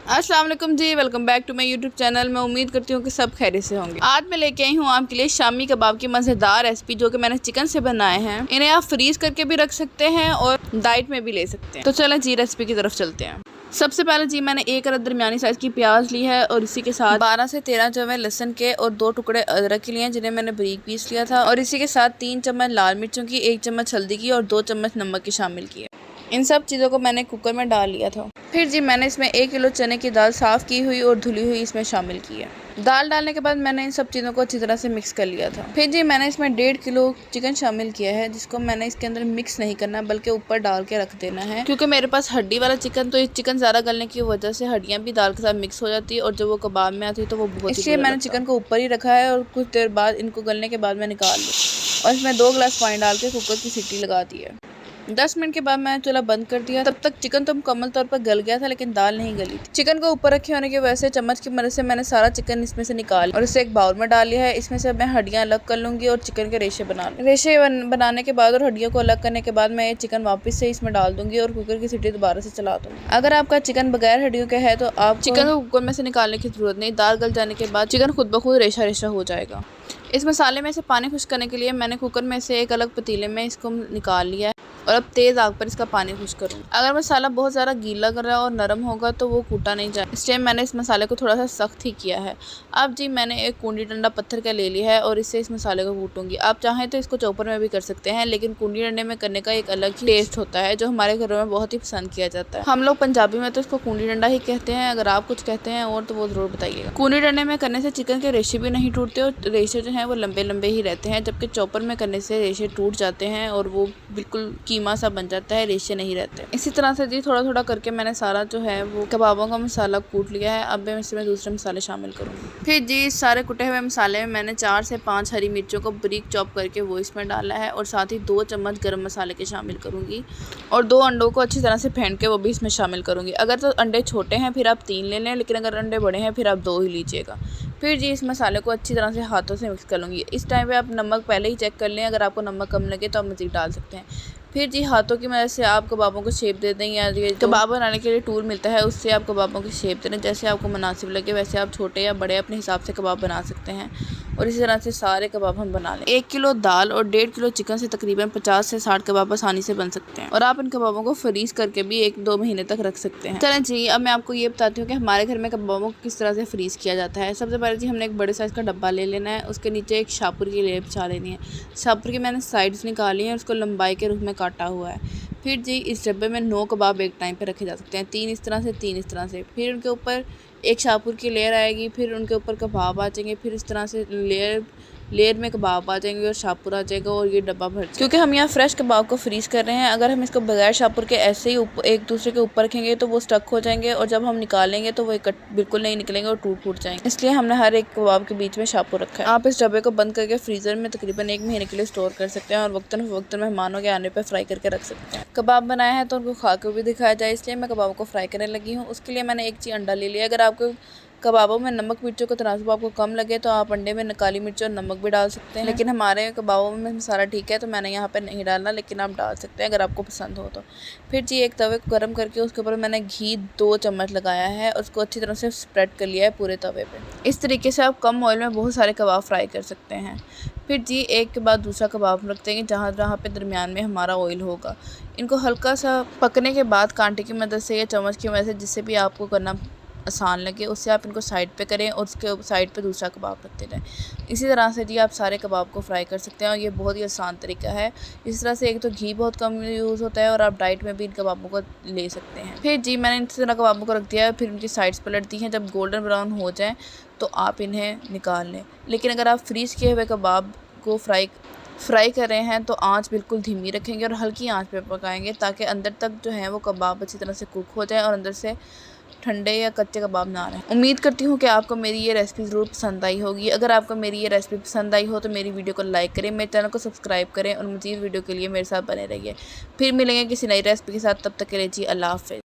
अस्सलाम वालेकुम जी, welcome back to my YouTube channel. मैं उम्मीद करती हूँ कि सब खैरियत से होंगे। आज मैं लेके आई हूँ आपके लिए शामी कबाब की मज़ेदार रेसिपी, जो कि मैंने चिकन से बनाए हैं। इन्हें आप फ्रीज करके भी रख सकते हैं और डाइट में भी ले सकते हैं। तो चलें जी रेसिपी की तरफ चलते हैं। सबसे पहले जी मैंने एक अदद दरमियानी साइज़ की प्याज ली है और इसी के साथ 12 से 13 जो है लहसुन के और 2 टुकड़े अदरक के लिए हैं, जिन्हें मैंने बारीक पीस लिया था। और इसी के साथ 3 चम्मच लाल मिर्चों की, 1 चम्मच हल्दी की और 2 चम्मच नमक की शामिल की है। इन सब चीज़ों को मैंने कुकर में डाल लिया था। फिर जी मैंने इसमें 1 किलो चने की दाल साफ़ की हुई और धुली हुई इसमें शामिल की है। दाल डालने के बाद मैंने इन सब चीज़ों को अच्छी तरह से मिक्स कर लिया था। फिर जी मैंने इसमें 1.5 किलो चिकन शामिल किया है, जिसको मैंने इसके अंदर मिक्स नहीं करना बल्कि ऊपर डाल के रख देना है, क्योंकि मेरे पास हड्डी वाला चिकन, तो ये चिकन ज़्यादा गलने की वजह से हड्डियाँ भी दाल के साथ मिक्स हो जाती है और जब वो कबाब में आती है तो वो बहुत, इसलिए मैंने चिकन को ऊपर ही रखा है और कुछ देर बाद इनको गलने के बाद मैं निकाल लूँ और इसमें 2 गिलास पानी डाल के कुकर की सीटी लगा दी है। 10 मिनट के बाद मैंने चूल्हा बंद कर दिया। तब तक चिकन तो मुकम्मल तौर पर गल गया था, लेकिन दाल नहीं गली थी। चिकन को ऊपर रखे होने की वजह से चम्मच की मदद से मैंने सारा चिकन इसमें से निकाल और इसे एक बाउल में डाल लिया है। इसमें से मैं हड्डियां अलग कर लूँगी और चिकन के रेशे बना लूँगी। रेशे बनाने के बाद और हड्डियों को अलग करने के बाद मैं ये चिकन वापस से इसमें डाल दूँगी और कुकर की सीटी दोबारा से चला दूँगी। अगर आपका चिकन बगैर हड्डियों का है तो आप चिकन को कुकर में से निकालने की ज़रूरत नहीं। दाल गल जाने के बाद चिकन खुद ब खुद रेशा रेशा हो जाएगा। इस मसाले में से पानी खुश्क करने के लिए मैंने कुकर में से एक अलग पतीले में इसको निकाल लिया है और अब तेज़ आग पर इसका पानी खुश्क करूँगी। अगर मसाला बहुत ज़्यादा गीला कर रहा है और नरम होगा तो वो कूटा नहीं जाए, इसलिए मैंने इस मसाले को थोड़ा सा सख्त ही किया है। अब जी मैंने एक कूंडी डंडा पत्थर का ले लिया है और इससे इस मसाले को कूटूंगी। आप चाहें तो इसको चॉपर में भी कर सकते हैं, लेकिन कूंडी डंडे में करने का एक अलग ही टेस्ट होता है, जो हमारे घरों में बहुत ही पसंद किया जाता है। हम लोग पंजाबी में तो इसको कूंडी डंडा ही कहते हैं। अगर आप कुछ कहते हैं और तो वो ज़रूर बताइएगा। कूंडी डंडे में करने से चिकन के रेशे भी नहीं टूटते और रेशे जो हैं वो लंबे लंबे ही रहते हैं, जबकि चॉपर में करने से रेशे टूट जाते हैं और वो बिल्कुल कीमा सा बन जाता है, रेशे नहीं रहते। इसी तरह से जी थोड़ा थोड़ा करके मैंने सारा जो है वो कबाबों का मसाला कूट लिया है। अब मैं इसमें दूसरे मसाले शामिल करूँगी। फिर जी सारे कुटे हुए मसाले में मैंने 4 से 5 हरी मिर्चों को बारीक चॉप करके वो इसमें डाला है और साथ ही 2 चम्मच गरम मसाले के शामिल करूँगी और 2 अंडों को अच्छी तरह से फेंट के वो भी इसमें शामिल करूँगी। अगर तो अंडे छोटे हैं फिर आप 3 ले लें, लेकिन अगर अंडे बड़े हैं फिर आप 2 ही लीजिएगा। फिर जी इस मसाले को अच्छी तरह से हाथों से मिक्स कर लूँगी। इस टाइम पे आप नमक पहले ही चेक कर लें, अगर आपको नमक कम लगे तो आप मज़ीद डाल सकते हैं। फिर जी हाथों की मदद से आप कबाबों को शेप दे दें, या ये कबाब बनाने के लिए टूल मिलता है उससे आप कबाबों की शेप दे दें। जैसे आपको मुनासिब लगे वैसे आप छोटे या बड़े अपने हिसाब से कबाब बना सकते हैं और इसी तरह से सारे कबाब हम बना लें। 1 किलो दाल और 1.5 किलो चिकन से तकरीबन 50 से 60 कबाब आसानी से बन सकते हैं और आप इन कबाबों को फ्रीज करके भी 1-2 महीने तक रख सकते हैं। चलें जी अब मैं आपको ये बताती हूँ कि हमारे घर में कबाबों को किस तरह से फ्रीज़ किया जाता है। सबसे पहले जी हमने एक बड़े साइज़ का डब्बा ले लेना है, उसके नीचे एक शाहपुर की लेयर बिछा लेनी है। शाहपुर की मैंने साइड्स निकाली हैं और उसको लंबाई के रूप में काटा हुआ है। फिर जी इस डब्बे में 9 कबाब एक टाइम पे रखे जा सकते हैं, 3 इस तरह से 3 इस तरह से। फिर उनके ऊपर एक शाहपुर की लेयर आएगी, फिर उनके ऊपर कबाब आ जाएंगे, फिर इस तरह से लेयर में कबाब आ जाएंगे और शाहपुर आ जाएगा और ये डब्बा भर जाएगा। क्योंकि हम यहाँ फ्रेश कबाब को फ्रीज़ कर रहे हैं, अगर हम इसको बगैर शाहपुर के ऐसे ही एक दूसरे के ऊपर रखेंगे तो वो स्टक हो जाएंगे और जब हम निकालेंगे तो वो बिल्कुल नहीं निकलेंगे और टूट फूट जाएंगे। इसलिए हमने हर एक कबाब के बीच में शाहपुर रखा है। आप इस डब्बे को बंद करके फ्रीज़र में तकरीबन 1 महीने के लिए स्टोर कर सकते हैं और वक्तन मेहमानों के आने पर फ्राई करके रख सकते हैं। कबाब बनाया है तो उनको खा के भी दिखाया जाए, इसलिए मैं कबाबों को फ्राई करने लगी हूँ। उसके लिए मैंने 1 अंडा ले लिया। अगर आपको कबाबों में नमक मिर्चों का तनासुब आपको कम लगे तो आप अंडे में काली मिर्च और नमक भी डाल सकते हैं, लेकिन हमारे कबाबों में मसाला ठीक है तो मैंने यहाँ पे नहीं डालना, लेकिन आप डाल सकते हैं अगर आपको पसंद हो तो। फिर जी एक तवे को गर्म करके उसके ऊपर मैंने घी 2 चम्मच लगाया है, उसको अच्छी तरह से स्प्रेड कर लिया है पूरे तवे पे। इस तरीके से आप कम ऑयल में बहुत सारे कबाब फ्राई कर सकते हैं। फिर जी एक के बाद दूसरा कबाब रख देंगे जहाँ जहाँ पे दरमियान में हमारा ऑयल होगा। इनको हल्का सा पकने के बाद कांटे की मदद से या चम्मच की मदद से, जिससे भी आपको करना आसान लगे उससे आप इनको साइड पे करें और उसके साइड पे दूसरा कबाब रखते जाएं। इसी तरह से जी आप सारे कबाब को फ्राई कर सकते हैं और ये बहुत ही आसान तरीका है। इस तरह से एक तो घी बहुत कम यूज़ होता है और आप डाइट में भी इन कबाबों को ले सकते हैं। फिर जी मैंने इस तरह कबाबों को रख दिया है, फिर उनकी साइड्स पलट दी हैं। जब गोल्डन ब्राउन हो जाए तो आप इन्हें निकाल लें, लेकिन अगर आप फ्रीज़ किए हुए कबाब को फ्राई कर रहे हैं तो आंच बिल्कुल धीमी रखेंगे और हल्की आंच पे पकाएंगे, ताकि अंदर तक जो है वो कबाब अच्छी तरह से कुक हो जाए और अंदर से ठंडे या कच्चे कबाब ना रहें। उम्मीद करती हूँ कि आपको मेरी ये रेसिपी ज़रूर पसंद आई होगी। अगर आपको मेरी ये रेसिपी पसंद आई हो तो मेरी वीडियो को लाइक करें, मेरे चैनल को सब्सक्राइब करें और मज़ीद वीडियो के लिए मेरे साथ बने रहिए। फिर मिलेंगे किसी नई रेसिपी के साथ, तब तक के लिए जी अल्लाह हाफ़िज़।